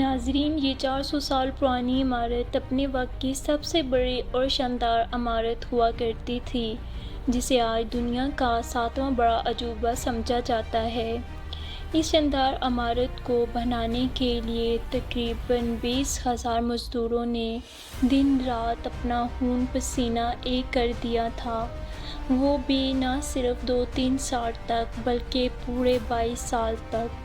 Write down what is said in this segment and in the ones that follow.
ناظرین، یہ 400 سال پرانی عمارت اپنے وقت کی سب سے بڑی اور شاندار عمارت ہوا کرتی تھی، جسے آج دنیا کا 7واں بڑا عجوبہ سمجھا جاتا ہے۔ اس شاندار عمارت کو بنانے کے لیے تقریباً 20,000 مزدوروں نے دن رات اپنا خون پسینہ ایک کر دیا تھا، وہ بھی نہ صرف 2-3 سال تک بلکہ پورے 22 سال تک۔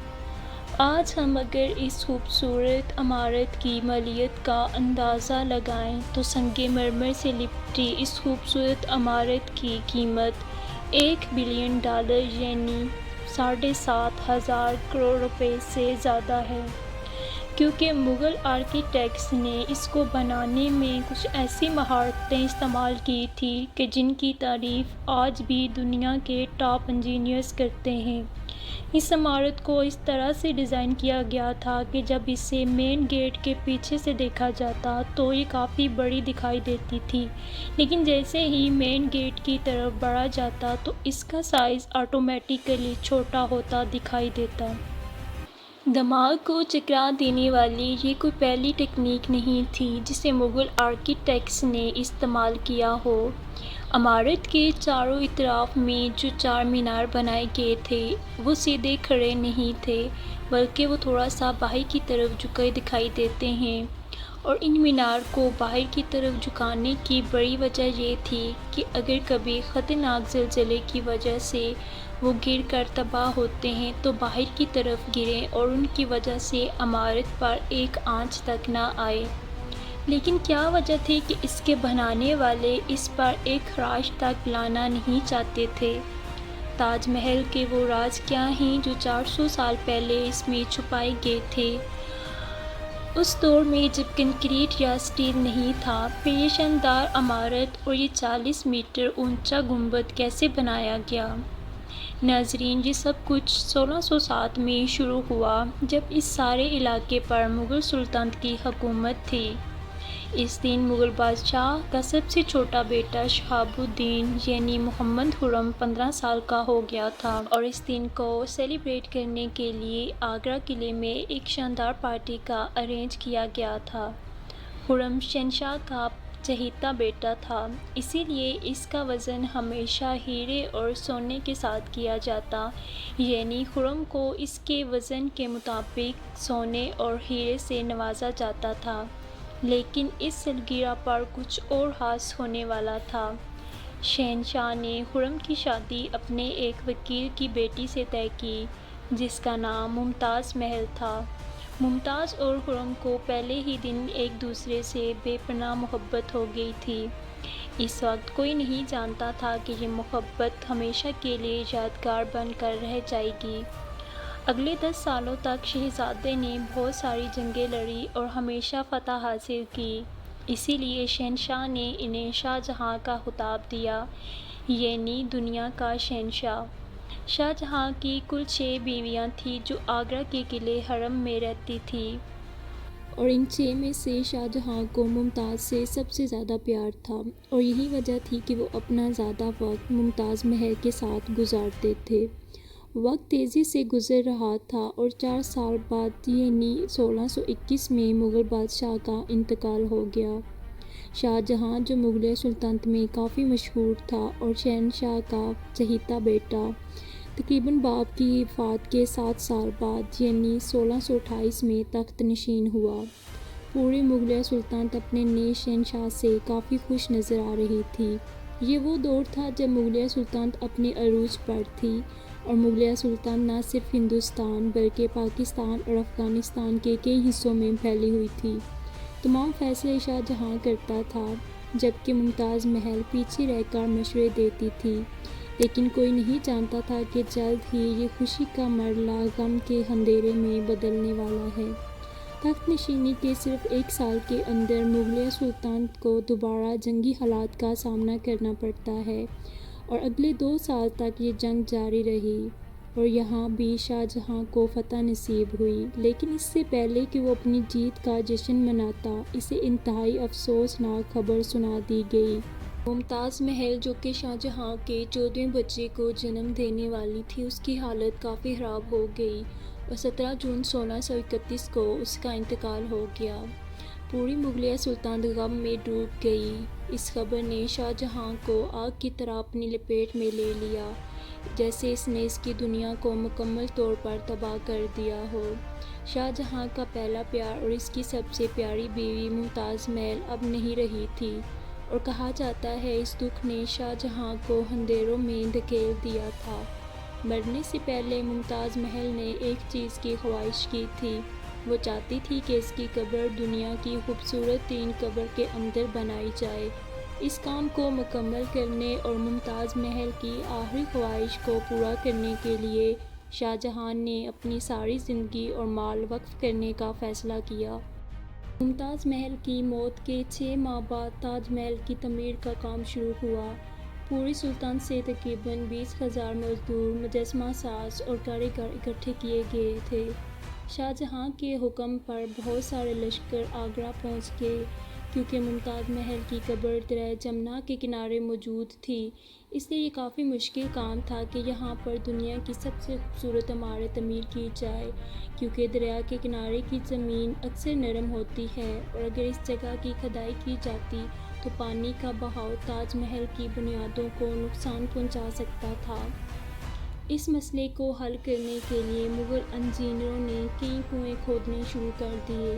آج ہم اگر اس خوبصورت عمارت کی مالیت کا اندازہ لگائیں تو سنگ مرمر سے لپٹی اس خوبصورت عمارت کی قیمت $1 بلین یعنی 7,500 کروڑ روپے سے زیادہ ہے، کیونکہ مغل آرکیٹیکٹس نے اس کو بنانے میں کچھ ایسی مہارتیں استعمال کی تھیں کہ جن کی تعریف آج بھی دنیا کے ٹاپ انجینئرز کرتے ہیں۔ اس عمارت کو اس طرح سے ڈیزائن کیا گیا تھا کہ جب اسے مین گیٹ کے پیچھے سے دیکھا جاتا تو یہ کافی بڑی دکھائی دیتی تھی، لیکن جیسے ہی مین گیٹ کی طرف بڑھا جاتا تو اس کا سائز آٹومیٹیکلی چھوٹا ہوتا دکھائی دیتا۔ دماغ کو چکرا دینے والی یہ کوئی پہلی ٹیکنیک نہیں تھی جسے مغل آرکیٹیکٹس نے استعمال کیا ہو۔ عمارت کے چاروں اطراف میں جو 4 مینار بنائے گئے تھے وہ سیدھے کھڑے نہیں تھے، بلکہ وہ تھوڑا سا باہر کی طرف جھکے دکھائی دیتے ہیں، اور ان مینار کو باہر کی طرف جھکانے کی بڑی وجہ یہ تھی کہ اگر کبھی خطرناک زلزلے کی وجہ سے وہ گر کر تباہ ہوتے ہیں تو باہر کی طرف گریں اور ان کی وجہ سے عمارت پر ایک آنچ تک نہ آئے۔ لیکن کیا وجہ تھی کہ اس کے بنانے والے اس پر ایک خراش تک لانا نہیں چاہتے تھے؟ تاج محل کے وہ راز کیا ہیں جو 400 سال پہلے اس میں چھپائے گئے تھے؟ اس دور میں جب کنکریٹ یا اسٹیل نہیں تھا، پھر یہ شاندار عمارت اور یہ 40 میٹر اونچا گنبد کیسے بنایا گیا؟ ناظرین، یہ سب کچھ 1607 میں شروع ہوا جب اس سارے علاقے پر مغل سلطنت کی حکومت تھی۔ اس دن مغل بادشاہ کا سب سے چھوٹا بیٹا شہاب الدین یعنی محمد خرم 15 سال کا ہو گیا تھا، اور اس دن کو سیلیبریٹ کرنے کے لیے آگرہ قلعے میں ایک شاندار پارٹی کا ارینج کیا گیا تھا۔ خرم شہنشاہ کا چہیتا بیٹا تھا، اسی لیے اس کا وزن ہمیشہ ہیرے اور سونے کے ساتھ کیا جاتا، یعنی خرم کو اس کے وزن کے مطابق سونے اور ہیرے سے نوازا جاتا تھا۔ لیکن اس سالگرہ پر کچھ اور خاص ہونے والا تھا۔ شہنشاہ نے خرم کی شادی اپنے ایک وکیل کی بیٹی سے طے کی جس کا نام ممتاز محل تھا۔ ممتاز اور خرم کو پہلے ہی دن ایک دوسرے سے بے پناہ محبت ہو گئی تھی۔ اس وقت کوئی نہیں جانتا تھا کہ یہ محبت ہمیشہ کے لیے یادگار بن کر رہ جائے گی۔ اگلے 10 سالوں تک شہزادے نے بہت ساری جنگیں لڑی اور ہمیشہ فتح حاصل کی، اسی لیے شہنشاہ نے انہیں شاہ جہاں کا خطاب دیا، یعنی دنیا کا شہنشاہ۔ شاہ جہاں کی کل 6 بیویاں تھیں جو آگرہ کے قلعے حرم میں رہتی تھیں، اور ان 6 میں سے شاہ جہاں کو ممتاز سے سب سے زیادہ پیار تھا، اور یہی وجہ تھی کہ وہ اپنا زیادہ وقت ممتاز محل کے ساتھ گزارتے تھے۔ وقت تیزی سے گزر رہا تھا اور 4 سال بعد یعنی 1621 میں مغل بادشاہ کا انتقال ہو گیا۔ شاہ جہاں جو مغلیہ سلطنت میں کافی مشہور تھا اور شہنشاہ کا چہیتا بیٹا، تقریباً باپ کی وفات کے 7 سال بعد یعنی 1628 میں تخت نشین ہوا۔ پوری مغلیہ سلطنت اپنے نئے شہنشاہ سے کافی خوش نظر آ رہی تھی۔ یہ وہ دور تھا جب مغلیہ سلطنت اپنے عروج پر تھی، اور مغلیہ سلطنت نہ صرف ہندوستان بلکہ پاکستان اور افغانستان کے کئی حصوں میں پھیلی ہوئی تھی۔ تمام فیصلے شاہ جہاں کرتا تھا، جبکہ ممتاز محل پیچھے رہ کر مشورے دیتی تھی، لیکن کوئی نہیں جانتا تھا کہ جلد ہی یہ خوشی کا مرحلہ غم کے اندھیرے میں بدلنے والا ہے۔ تخت نشینی کے صرف 1 سال کے اندر مغلیہ سلطنت کو دوبارہ جنگی حالات کا سامنا کرنا پڑتا ہے، اور اگلے 2 سال تک یہ جنگ جاری رہی، اور یہاں بھی شاہ جہاں کو فتح نصیب ہوئی۔ لیکن اس سے پہلے کہ وہ اپنی جیت کا جشن مناتا، اسے انتہائی افسوسناک خبر سنا دی گئی۔ ممتاز محل جو کہ شاہ جہاں کے 14ویں بچے کو جنم دینے والی تھی، اس کی حالت کافی خراب ہو گئی۔ اور 17 جون 1631 کو اس کا انتقال ہو گیا۔ پوری مغلیہ سلطنت غم میں ڈوب گئی۔ اس خبر نے شاہ جہاں کو آگ کی طرح اپنی لپیٹ میں لے لیا، جیسے اس نے اس کی دنیا کو مکمل طور پر تباہ کر دیا ہو۔ شاہ جہاں کا پہلا پیار اور اس کی سب سے پیاری بیوی ممتاز محل اب نہیں رہی تھی، اور کہا جاتا ہے اس دکھ نے شاہ جہاں کو اندھیروں میں دھکیل دیا تھا۔ مرنے سے پہلے ممتاز محل نے ایک چیز کی خواہش کی تھی، وہ چاہتی تھی کہ اس کی قبر دنیا کی خوبصورت ترین قبر کے اندر بنائی جائے۔ اس کام کو مکمل کرنے اور ممتاز محل کی آخری خواہش کو پورا کرنے کے لیے شاہ جہاں نے اپنی ساری زندگی اور مال وقف کرنے کا فیصلہ کیا۔ ممتاز محل کی موت کے 6 ماہ بعد تاج محل کی تعمیر کا کام شروع ہوا۔ پوری سلطنت سے تقریباً 20,000 مزدور، مجسمہ ساز اور کاریگر اکٹھے کیے گئے تھے۔ شاہ جہاں کے حکم پر بہت سارے لشکر آگرہ پہنچ گئے، کیونکہ ممتاز محل کی قبر دریا جمنا کے کنارے موجود تھی، اس لیے یہ کافی مشکل کام تھا کہ یہاں پر دنیا کی سب سے خوبصورت عمارت تعمیر کی جائے، کیونکہ دریا کے کنارے کی زمین اکثر نرم ہوتی ہے، اور اگر اس جگہ کی کھدائی کی جاتی تو پانی کا بہاؤ تاج محل کی بنیادوں کو نقصان پہنچا سکتا تھا۔ اس مسئلے کو حل کرنے کے لیے مغل انجینئروں نے کئی کنویں کھودنے شروع کر دیے۔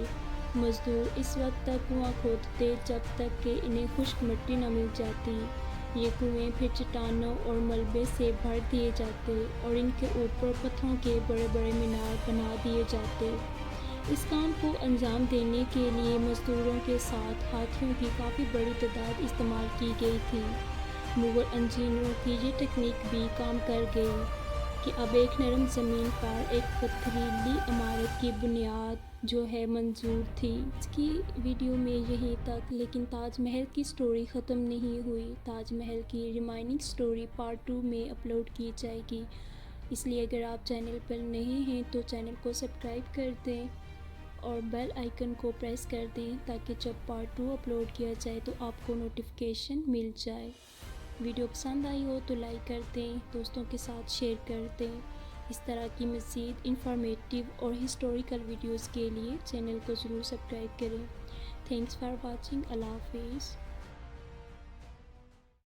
مزدور اس وقت تک کنواں کھودتے جب تک کہ انہیں خشک مٹی نہ مل جاتی۔ یہ کنویں پھر چٹانوں اور ملبے سے بھر دیے جاتے اور ان کے اوپر پتھروں کے بڑے بڑے مینار بنا دیے جاتے۔ اس کام کو انجام دینے کے لیے مزدوروں کے ساتھ ہاتھیوں کی کافی بڑی تعداد استعمال کی گئی تھی۔ مغل انجینئروں کی یہ تکنیک بھی کام کر گئی کہ اب ایک نرم زمین پر ایک پتھریلی عمارت کی بنیاد جو ہے منظور تھی۔ آج کی ویڈیو میں یہیں تک، لیکن تاج محل کی سٹوری ختم نہیں ہوئی۔ تاج محل کی ریمائننگ سٹوری پارٹ 2 میں اپلوڈ کی جائے گی، اس لیے اگر آپ چینل پر نئے ہیں تو چینل کو سبسکرائب کر دیں اور بیل آئیکن کو پریس کر دیں تاکہ جب پارٹ 2 اپلوڈ کیا جائے تو آپ کو نوٹیفیکیشن مل جائے۔ ویڈیو پسند آئی ہو تو لائک کر دیں، دوستوں کے ساتھ شیئر کر دیں۔ اس طرح کی مزید انفارمیٹیو اور ہسٹوریکل ویڈیوز کے لیے چینل کو ضرور سبسکرائب کریں۔ Thanks for watching. اللہ حافظ۔